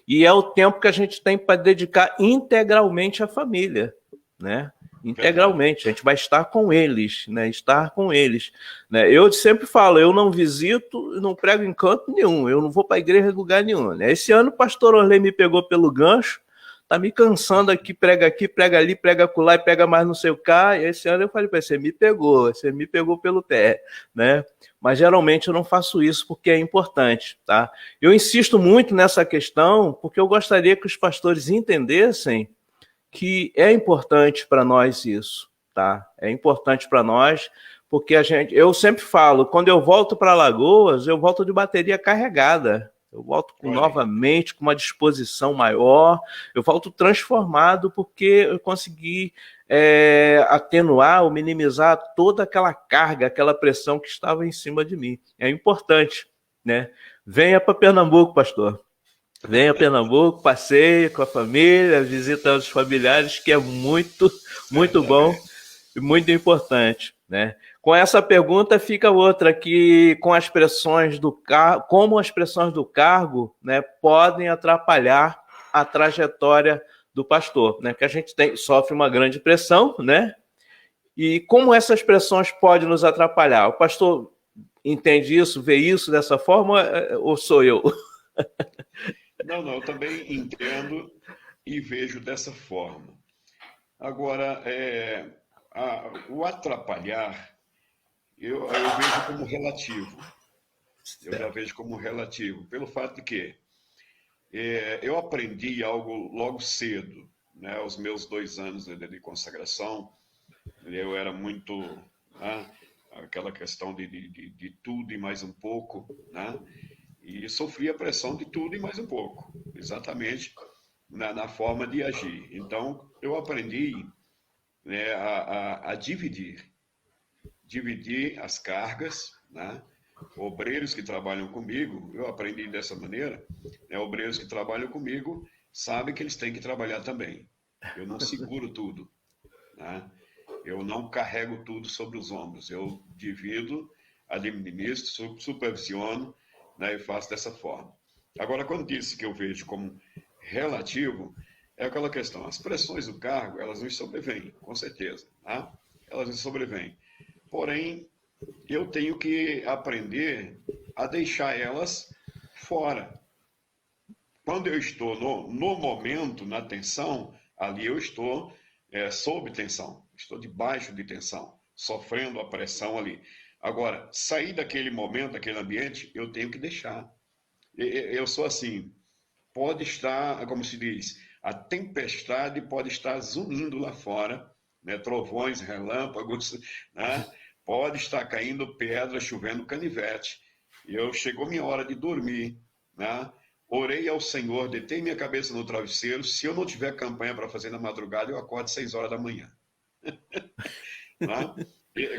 e é o tempo que a gente tem para dedicar integralmente à família, né? integralmente. A gente vai estar com eles, né? Estar com eles, né? Eu sempre falo, eu não visito, não prego em canto nenhum, eu não vou para a igreja em lugar nenhum, né? Esse ano o pastor Orley me pegou pelo gancho, tá me cansando aqui, prega ali, prega acolá e pega mais no seu cá. E esse ano eu falei para você me pegou pelo pé, né? Mas geralmente eu não faço isso porque é importante, tá? Eu insisto muito nessa questão porque eu gostaria que os pastores entendessem que é importante para nós isso, tá? É importante para nós, porque eu sempre falo, quando eu volto para Alagoas, eu volto de bateria carregada. Eu volto novamente com uma disposição maior, eu volto transformado porque eu consegui atenuar ou minimizar toda aquela carga, aquela pressão que estava em cima de mim. É importante, né? Venha para Pernambuco, pastor. Venha a Pernambuco, passeie com a família, visita os familiares, que é muito, muito bom e muito importante, né? Com essa pergunta fica outra que com as pressões do cargo, como as pressões do cargo, né, podem atrapalhar a trajetória do pastor, né? Que a gente sofre uma grande pressão, né? E como essas pressões podem nos atrapalhar? O pastor entende isso, vê isso dessa forma, ou sou eu? Não, eu também entendo e vejo dessa forma. Agora, o atrapalhar, eu vejo como relativo. Eu já vejo como relativo, pelo fato de que eu aprendi algo logo cedo, né, aos meus 2 anos de consagração. Eu era muito, né, aquela questão de tudo e mais um pouco, né? E sofria a pressão de tudo e mais um pouco, exatamente na forma de agir. Então, eu aprendi, né, a dividir as cargas, né? Obreiros que trabalham comigo, eu aprendi dessa maneira, né? Obreiros que trabalham comigo sabem que eles têm que trabalhar também. Eu não seguro tudo, né? Eu não carrego tudo sobre os ombros, eu divido, administro, supervisiono, né, e faço dessa forma. Agora, quando disse que eu vejo como relativo, é aquela questão, as pressões do cargo, elas nos sobrevêm, com certeza, tá? Elas nos sobrevêm. Porém, eu tenho que aprender a deixar elas fora. Quando eu estou no momento, na tensão, ali eu estou sob tensão, estou debaixo de tensão, sofrendo a pressão ali. Agora, sair daquele momento, daquele ambiente, eu tenho que deixar. Eu sou assim, pode estar, como se diz, a tempestade pode estar zunindo lá fora, né? Trovões, relâmpagos, né? Pode estar caindo pedra, chovendo canivete. Chegou minha hora de dormir, né? Orei ao Senhor, deitei minha cabeça no travesseiro. Se eu não tiver campanha para fazer na madrugada, eu acordo 6 horas da manhã. Né?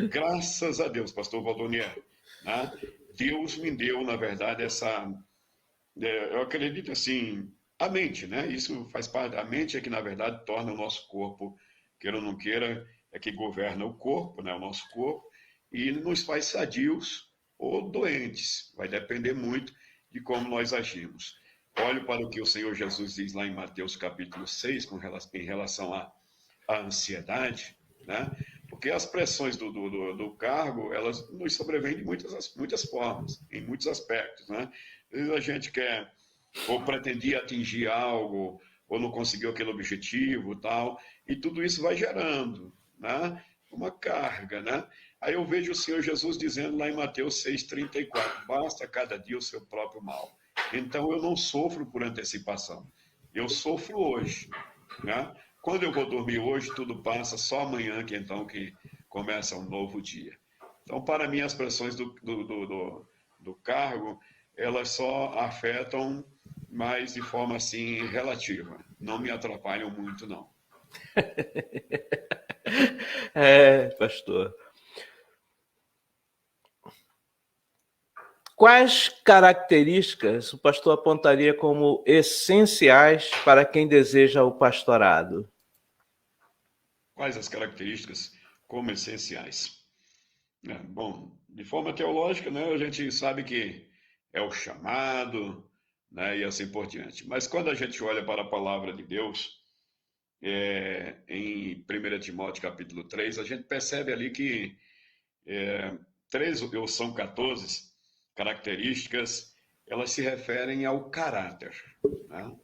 Graças a Deus, pastor Valdonier, né? Deus me deu, na verdade, eu acredito assim, a mente, né? Isso faz parte, a mente é que, na verdade, torna o nosso corpo, queira ou não queira, é que governa o corpo, né? O nosso corpo, e nos faz sadios ou doentes, vai depender muito de como nós agimos. Olho para o que o Senhor Jesus diz lá em Mateus capítulo 6, em relação à ansiedade, né? Porque as pressões do cargo, elas nos sobrevêm de muitas formas, em muitos aspectos, né? Às vezes a gente quer, ou pretendia atingir algo, ou não conseguiu aquele objetivo, tal, e tudo isso vai gerando, né? Uma carga, né? Aí eu vejo o Senhor Jesus dizendo lá em Mateus 6,34, basta cada dia o seu próprio mal. Então eu não sofro por antecipação, eu sofro hoje, né? Quando eu vou dormir hoje, tudo passa, só amanhã que então que começa um novo dia. Então, para mim, as pressões do cargo, elas só afetam, mas de forma assim relativa. Não me atrapalham muito, não. Pastor. Quais características o pastor apontaria como essenciais para quem deseja o pastorado? Quais as características como essenciais? Bom, de forma teológica, né, a gente sabe que é o chamado, né, e assim por diante. Mas quando a gente olha para a palavra de Deus, em 1 Timóteo capítulo 3, a gente percebe ali que 3 ou são 14 características, elas se referem ao caráter, né?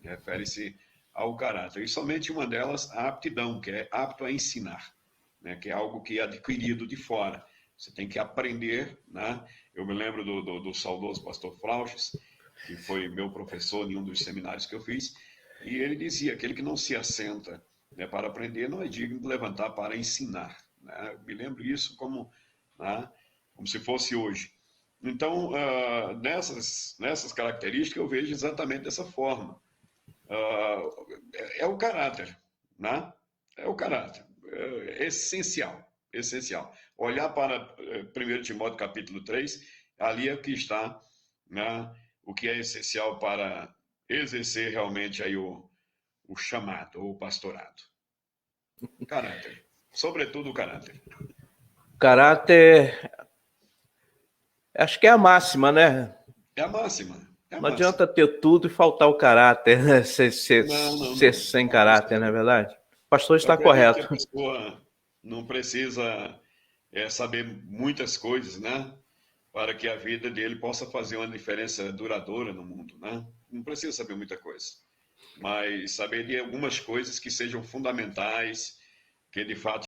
Refere-se ao caráter. E somente uma delas, a aptidão, que é apto a ensinar, né? Que é algo que é adquirido de fora. Você tem que aprender, né? Eu me lembro do saudoso pastor Flauches, que foi meu professor em um dos seminários que eu fiz, e ele dizia: aquele que não se assenta, né, para aprender não é digno de levantar para ensinar, né? Eu me lembro isso né, como se fosse hoje. Então, nessas características, eu vejo exatamente dessa forma. É o caráter, né? É o caráter. É essencial, essencial. Olhar para 1 Timóteo capítulo 3, ali é que está, né, o que é essencial para exercer realmente aí o chamado, ou o pastorado. Caráter. Sobretudo o caráter. Caráter, acho que é a máxima, né? É a máxima. É a Não máxima. adianta ter tudo e faltar o caráter, né? Ser Não. sem Não, isso caráter, não é verdade? O pastor eu está acredito que a correto. pessoa não precisa saber muitas coisas, né? Para que a vida dele possa fazer uma diferença duradoura no mundo, né? Não precisa saber muita coisa, mas saber de algumas coisas que sejam fundamentais, que de fato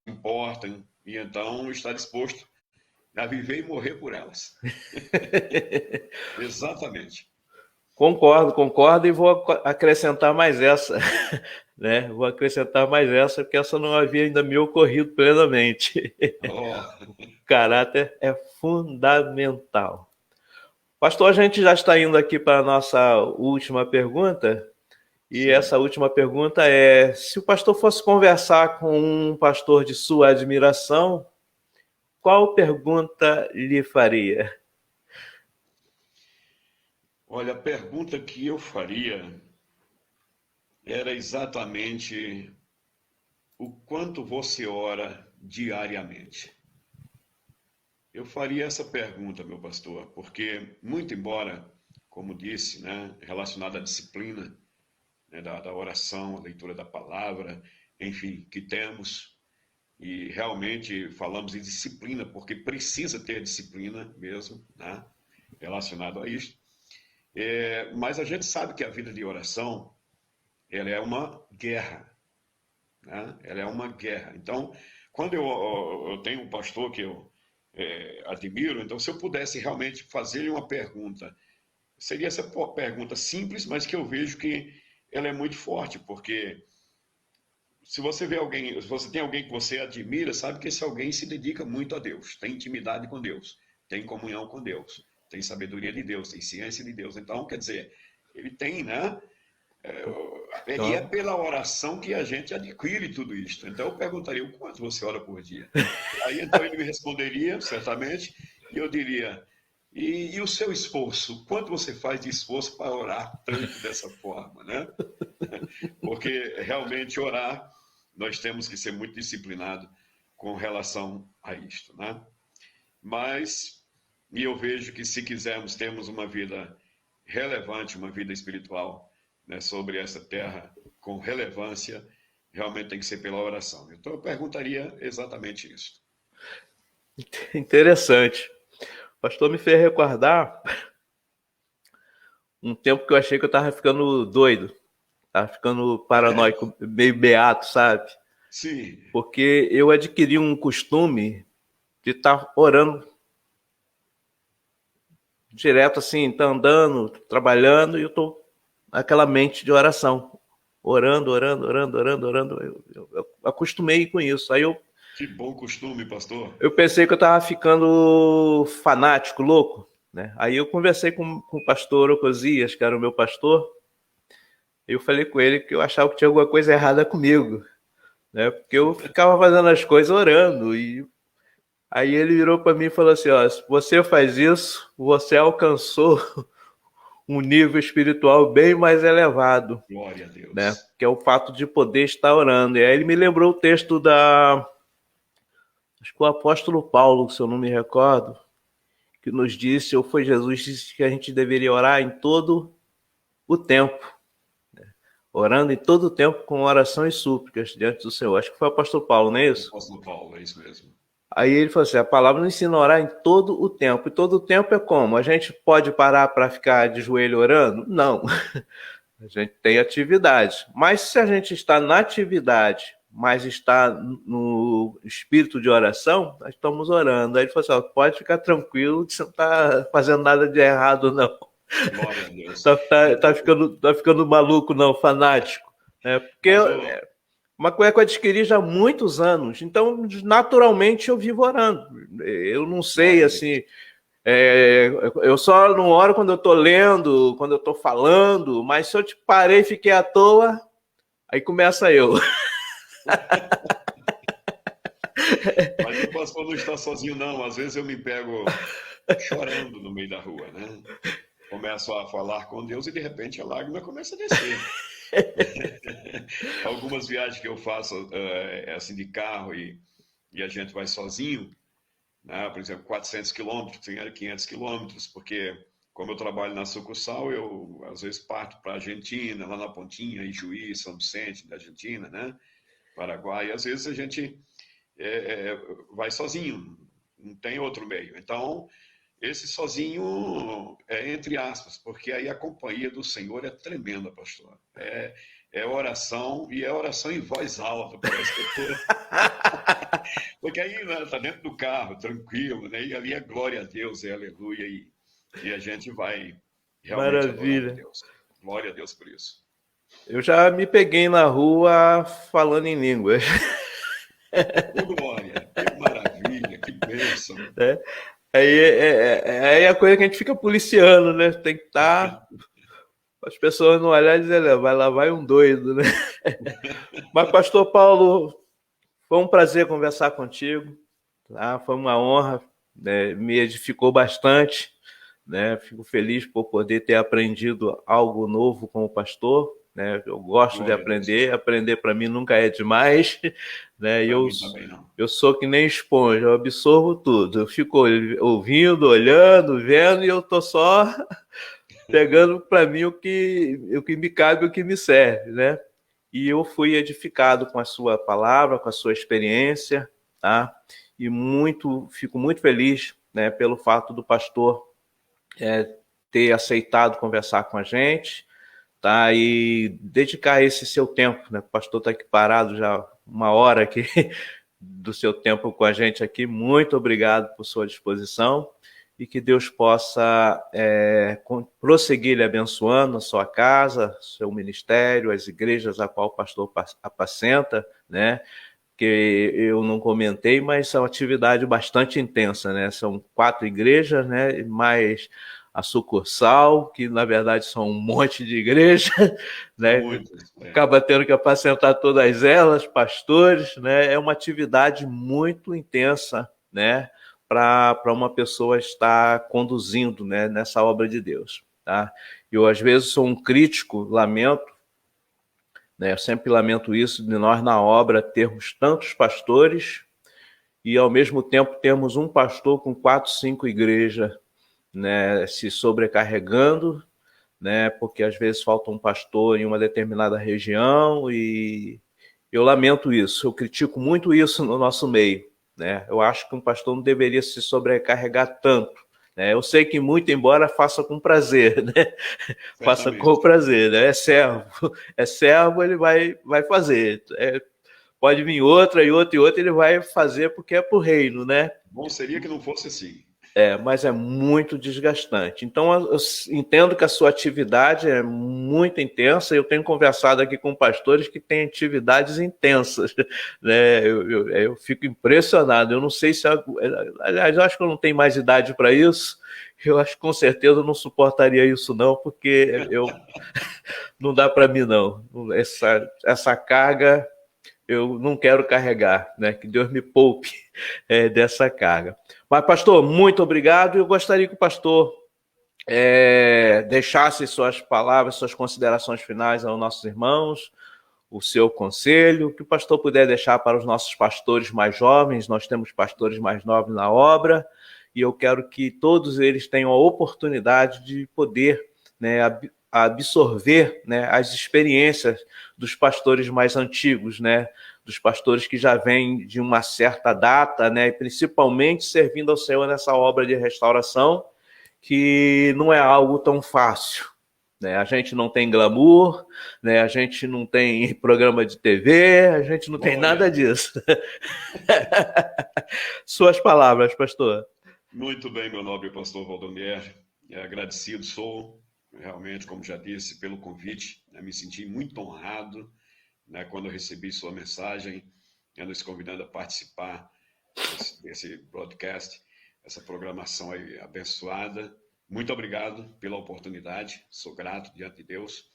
importam, e então estar disposto a viver e morrer por elas. Exatamente. Concordo e vou acrescentar mais essa, né? Vou acrescentar mais essa, porque essa não havia ainda me ocorrido plenamente. Oh, Caráter é fundamental. Pastor, a gente já está indo aqui para a nossa última pergunta. E sim. essa última pergunta é: se o pastor fosse conversar com um pastor de sua admiração, qual pergunta lhe faria? Olha, a pergunta que eu faria era exatamente o quanto você ora diariamente. Eu faria essa pergunta, meu pastor, porque, muito embora, como disse, né, relacionada à disciplina, né, da oração, a leitura da palavra, enfim, que temos, e realmente falamos em disciplina, porque precisa ter disciplina mesmo, né, relacionado a isso. Mas a gente sabe que a vida de oração, ela é uma guerra, né? Ela é uma guerra. Então, quando eu tenho um pastor que eu admiro, então se eu pudesse realmente fazer-lhe uma pergunta, seria essa pergunta simples, mas que eu vejo que ela é muito forte, porque se você vê alguém, se você tem alguém que você admira, sabe que esse alguém se dedica muito a Deus, tem intimidade com Deus, tem comunhão com Deus, tem sabedoria de Deus, tem ciência de Deus. Então, quer dizer, ele tem, né? E é Então, pela oração que a gente adquire tudo isso. Então eu perguntaria o quanto você ora por dia. Aí então ele me responderia, certamente, e eu diria: e o seu esforço? Quanto você faz de esforço para orar tanto dessa forma, né? Porque realmente orar, nós temos que ser muito disciplinados com relação a isto, né? Mas, e eu vejo que se quisermos termos uma vida relevante, uma vida espiritual, né, sobre essa terra com relevância, realmente tem que ser pela oração. Então eu perguntaria exatamente isso. interessante. O pastor me fez recordar um tempo que eu achei que eu estava ficando doido, estava ficando paranoico, meio beato, sabe? Sim. Porque eu adquiri um costume de estar orando direto assim, tá andando, trabalhando, e eu tô naquela mente de oração. Orando. Eu acostumei com isso. Aí Que bom costume, pastor. eu pensei que eu estava ficando fanático, louco, né? Aí eu conversei com o pastor Ocosias, que era o meu pastor, e eu falei com ele que eu achava que tinha alguma coisa errada comigo, né? Porque eu ficava fazendo as coisas orando, e aí ele virou para mim e falou assim: ó, se você faz isso, você alcançou um nível espiritual bem mais elevado, Glória a né? Deus. Que é o fato de poder estar orando. E aí ele me lembrou o texto acho que o apóstolo Paulo, se eu não me recordo, que nos disse, ou foi Jesus, disse que a gente deveria orar em todo o tempo. orando em todo o tempo com oração e súplicas diante do Senhor. Acho que foi o apóstolo Paulo, não é isso? O apóstolo Paulo, é isso mesmo. Aí ele falou assim, a palavra nos ensina a orar em todo o tempo. E todo o tempo é como? A gente pode parar para ficar de joelho orando? Não. A gente tem atividade. Mas se a gente está na atividade, mas está no espírito de oração, nós estamos orando. Aí ele falou assim, pode ficar tranquilo que você não está fazendo nada de errado, não. Glória a Deus. Tá ficando maluco, não, fanático. Porque uma coisa que eu adquiri já há muitos anos, então naturalmente eu vivo orando. Eu não sei, assim, eu só não oro quando eu estou lendo, quando eu estou falando, mas se eu te parei e fiquei à toa, aí começa eu. Mas o pastor não está sozinho, não. Às vezes eu me pego chorando no meio da rua, né? Começo a falar com Deus e de repente a lágrima começa a descer. Algumas viagens que eu faço assim de carro e a gente vai sozinho, né? Por exemplo, 400 quilômetros, 500 quilômetros, porque como eu trabalho na sucursal, eu às vezes parto para a Argentina, lá na Pontinha, em Juiz, São Vicente, da Argentina, né? Paraguai, e às vezes a gente vai sozinho, não tem outro meio. Então, esse sozinho é entre aspas, porque aí a companhia do Senhor é tremenda, pastor. É oração, e é oração em voz alta, parece que eu tô... Porque aí, né, tá dentro do carro, tranquilo, né? E ali é glória a Deus, é aleluia, e a gente vai realmente adorar a Deus. Glória a Deus por isso. Eu já me peguei na rua falando em línguas. Glória, que maravilha, que bênção. Aí é a coisa que a gente fica policiando, né? Tem que estar... As pessoas não olharem e dizer, vai lá, vai um doido, né? Mas, pastor Paulo, foi um prazer conversar contigo, tá? Foi uma honra, né? Me edificou bastante, né? Fico feliz por poder ter aprendido algo novo com o pastor, né? Eu gosto de aprender para mim nunca é demais, né? Eu sou que nem esponja, eu absorvo tudo, eu fico ouvindo, olhando, vendo, e eu tô só pegando para mim o que me cabe, o que me serve, né? E eu fui edificado com a sua palavra, com a sua experiência, tá? E fico muito feliz, né, pelo fato do pastor ter aceitado conversar com a gente, tá? E dedicar esse seu tempo, né? O pastor está aqui parado já uma hora aqui do seu tempo com a gente aqui. Muito obrigado por sua disposição e que Deus possa prosseguir lhe abençoando a sua casa, seu ministério, as igrejas a qual o pastor apacenta, né? Que eu não comentei, mas é uma atividade bastante intensa, né? São 4 igrejas, né? Mais a sucursal, que na verdade são um monte de igrejas, né? Acaba tendo que apacentar todas elas, pastores, né? É uma atividade muito intensa, né? Para uma pessoa estar conduzindo, né, nessa obra de Deus, tá? Eu às vezes sou um crítico, lamento, né? Eu sempre lamento isso de nós na obra termos tantos pastores e ao mesmo tempo termos um pastor com 4, 5 igrejas, né, se sobrecarregando, né, porque às vezes falta um pastor em uma determinada região e eu lamento isso, eu critico muito isso no nosso meio, né? Eu acho que um pastor não deveria se sobrecarregar tanto, né? Eu sei que muito, embora faça com prazer, né? Faça com prazer, né? É servo, ele vai fazer. Pode vir outra, ele vai fazer porque é pro reino, né? Bom seria que não fosse assim. Mas é muito desgastante. Então, eu entendo que a sua atividade é muito intensa. Eu tenho conversado aqui com pastores que têm atividades intensas, né? Eu fico impressionado. Eu não sei se... Aliás, eu acho que eu não tenho mais idade para isso. Eu acho que com certeza eu não suportaria isso, não, porque não dá para mim, não. Essa carga eu não quero carregar, né? Que Deus me poupe dessa carga. Mas, pastor, muito obrigado. Eu gostaria que o pastor deixasse suas palavras, suas considerações finais aos nossos irmãos, o seu conselho, que o pastor puder deixar para os nossos pastores mais jovens. Nós temos pastores mais novos na obra, e eu quero que todos eles tenham a oportunidade de poder, né, a absorver, né, as experiências dos pastores mais antigos, né, dos pastores que já vêm de uma certa data, né, e principalmente servindo ao Senhor nessa obra de restauração, que não é algo tão fácil. Né? A gente não tem glamour, né? A gente não tem programa de TV, a gente não tem nada disso. Suas palavras, pastor. Muito bem, meu nobre pastor Valdomir. Agradecido sou, realmente, como já disse, pelo convite. Me senti muito honrado, né, quando eu recebi sua mensagem, nos convidando a participar desse broadcast, essa programação aí abençoada. Muito obrigado pela oportunidade, sou grato diante de Deus.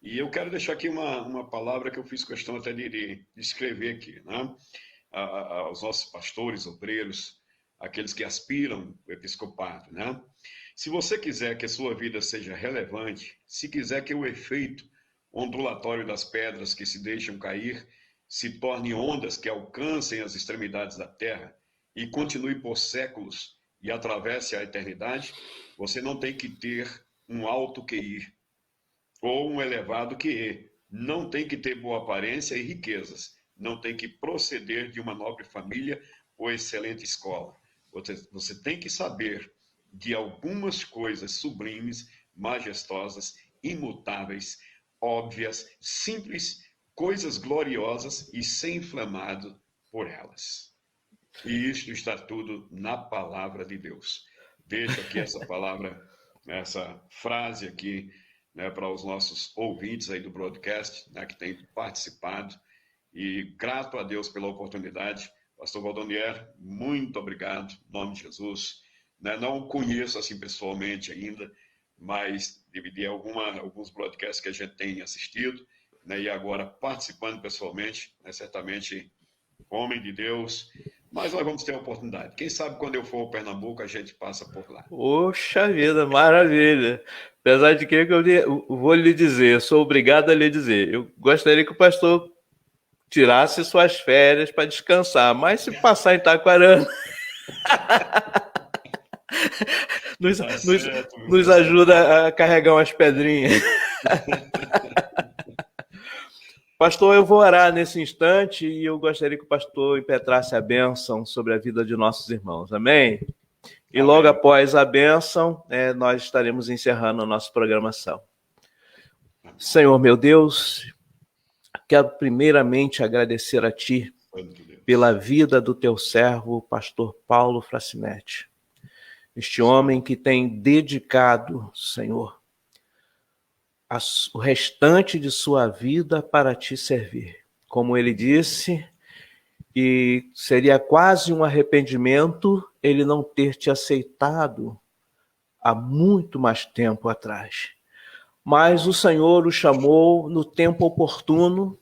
E eu quero deixar aqui uma palavra que eu fiz questão até de escrever aqui, né? Aos nossos pastores, obreiros, aqueles que aspiram ao episcopado, né? Se você quiser que a sua vida seja relevante, se quiser que o efeito ondulatório das pedras que se deixam cair se torne ondas que alcancem as extremidades da terra e continue por séculos e atravesse a eternidade, você não tem que ter um alto QI ou um elevado QE, não tem que ter boa aparência e riquezas, não tem que proceder de uma nobre família ou excelente escola. Você tem que saber de algumas coisas sublimes, majestosas, imutáveis, óbvias, simples, coisas gloriosas e ser inflamado por elas. E isto está tudo na palavra de Deus. Deixo aqui essa palavra, essa frase aqui, né, para os nossos ouvintes aí do broadcast, né, que têm participado. E grato a Deus pela oportunidade. Pastor Valdomir, muito obrigado, em nome de Jesus. Né, não o conheço assim pessoalmente ainda, mas dividir alguns broadcasts que a gente tem assistido, né, e agora participando pessoalmente, né, certamente homem de Deus. Mas nós vamos ter a oportunidade. Quem sabe quando eu for ao Pernambuco, a gente passa por lá. Poxa vida, maravilha. Apesar de que eu vou lhe dizer, sou obrigado a lhe dizer. Eu gostaria que o pastor tirasse suas férias para descansar, mas se passar em Taquarana, nos ajuda a carregar umas pedrinhas. Pastor, eu vou orar nesse instante e eu gostaria que o pastor impetrasse a bênção sobre a vida de nossos irmãos. Amém? E amém. Logo após a bênção, nós estaremos encerrando a nossa programação. Senhor, meu Deus, quero primeiramente agradecer a Ti pela vida do Teu servo, o pastor Paulo Frasnetti. Este homem que tem dedicado, Senhor, o restante de sua vida para Te servir. Como ele disse, e seria quase um arrependimento ele não ter Te aceitado há muito mais tempo atrás. Mas o Senhor o chamou no tempo oportuno,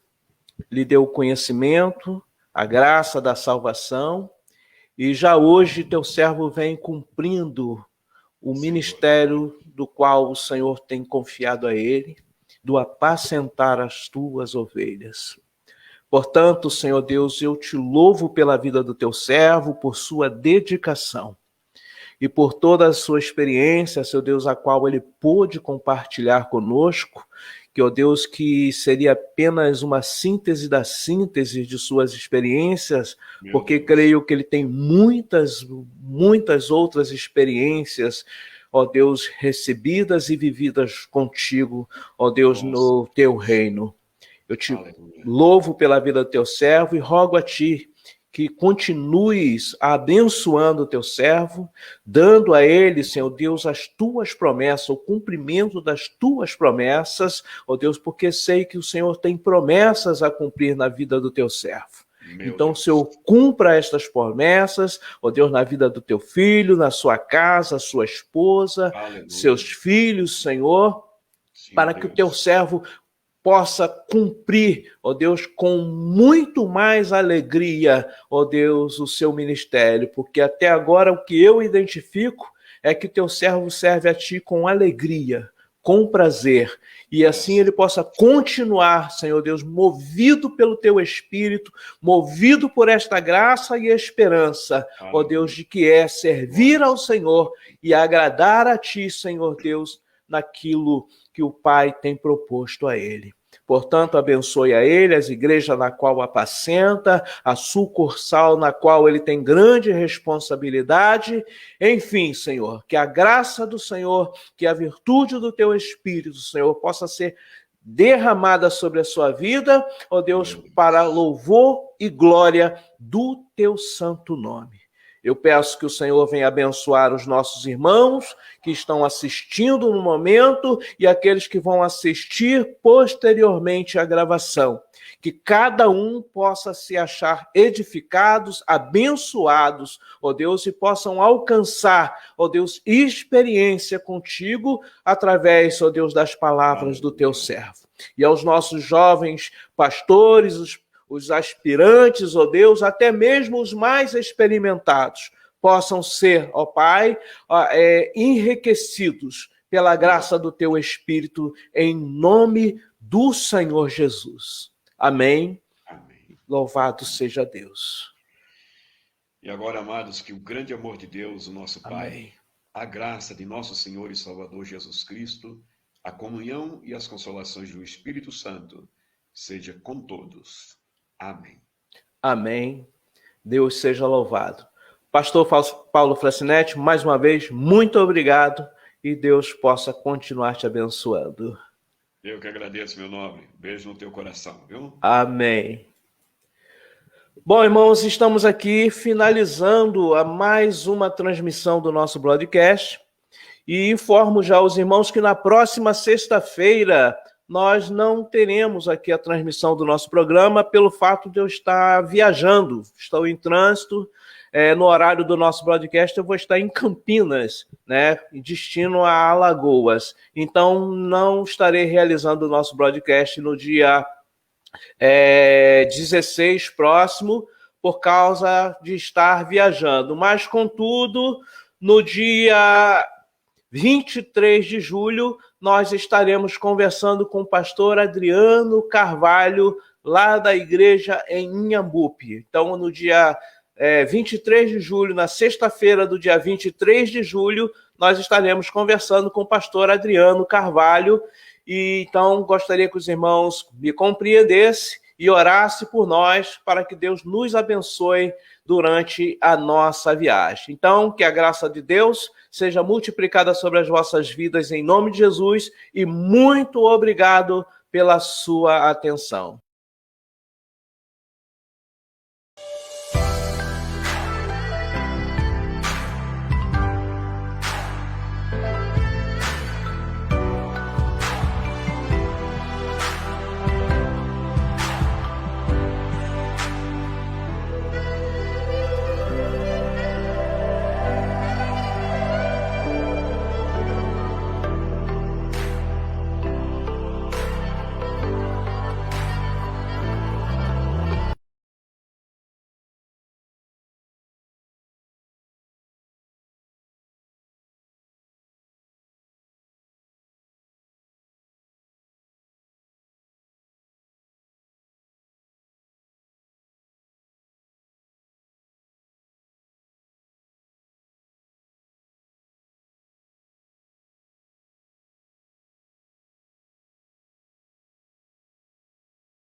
lhe deu o conhecimento, a graça da salvação, e já hoje Teu servo vem cumprindo o ministério do qual o Senhor tem confiado a ele, do apacentar as Tuas ovelhas. Portanto, Senhor Deus, eu Te louvo pela vida do Teu servo, por sua dedicação e por toda a sua experiência, Senhor Deus, a qual ele pôde compartilhar conosco, que, ó Deus, que seria apenas uma síntese da síntese de suas experiências, porque creio que ele tem muitas outras experiências, ó Deus, recebidas e vividas contigo, ó Deus, no Teu reino. Eu Te louvo pela vida do Teu servo e rogo a Ti que continues abençoando o Teu servo, dando a ele, Senhor Deus, as Tuas promessas, o cumprimento das Tuas promessas, ó Deus, porque sei que o Senhor tem promessas a cumprir na vida do Teu servo. Então, Senhor, cumpra estas promessas, ó Deus, na vida do Teu filho, na sua casa, sua esposa, aleluia, seus filhos, Senhor, sim, para que o Teu servo possa cumprir, ó Deus, com muito mais alegria, ó Deus, o seu ministério, porque até agora o que eu identifico é que Teu servo serve a Ti com alegria, com prazer, e assim ele possa continuar, Senhor Deus, movido pelo Teu Espírito, movido por esta graça e esperança, ó Deus, de que é servir ao Senhor e agradar a Ti, Senhor Deus, naquilo que o Pai tem proposto a ele. Portanto, abençoe a ele, as igrejas na qual apacenta, a sucursal na qual ele tem grande responsabilidade. Enfim, Senhor, que a graça do Senhor, que a virtude do teu Espírito, Senhor, possa ser derramada sobre a sua vida, ó Deus, para louvor e glória do teu santo nome. Eu peço que o Senhor venha abençoar os nossos irmãos que estão assistindo no momento e aqueles que vão assistir posteriormente à gravação. Que cada um possa se achar edificados, abençoados, ó Deus, e possam alcançar, ó Deus, experiência contigo através, ó Deus, das palavras do teu servo. E aos nossos jovens pastores, os aspirantes, ó Deus, até mesmo os mais experimentados, possam ser, ó Pai, enriquecidos pela graça do teu Espírito, em nome do Senhor Jesus. Amém. Amém. Louvado seja Deus. E agora, amados, que o grande amor de Deus, o nosso Pai, Amém. a graça de nosso Senhor e Salvador Jesus Cristo, a comunhão e as consolações do Espírito Santo, seja com todos. Amém. Amém. Deus seja louvado. Pastor Paulo Frascinetti, mais uma vez, muito obrigado e Deus possa continuar te abençoando. Eu que agradeço, meu nobre. Beijo no teu coração, viu? Amém. Bom, irmãos, estamos aqui finalizando a mais uma transmissão do nosso broadcast e informo já aos irmãos que na próxima sexta-feira nós não teremos aqui a transmissão do nosso programa pelo fato de eu estar viajando. Estou em trânsito. No horário do nosso broadcast, eu vou estar em Campinas, né, em destino a Alagoas. Então, não estarei realizando o nosso broadcast no dia 16 próximo, por causa de estar viajando. Mas, contudo, no dia 23 de julho, nós estaremos conversando com o pastor Adriano Carvalho, lá da igreja em Inhambupe. Então, no dia 23 de julho, na sexta-feira do dia 23 de julho, nós estaremos conversando com o pastor Adriano Carvalho. E então, gostaria que os irmãos me compreendessem e orassem por nós, para que Deus nos abençoe durante a nossa viagem. Então, que a graça de Deus seja multiplicada sobre as vossas vidas, em nome de Jesus, e muito obrigado pela sua atenção.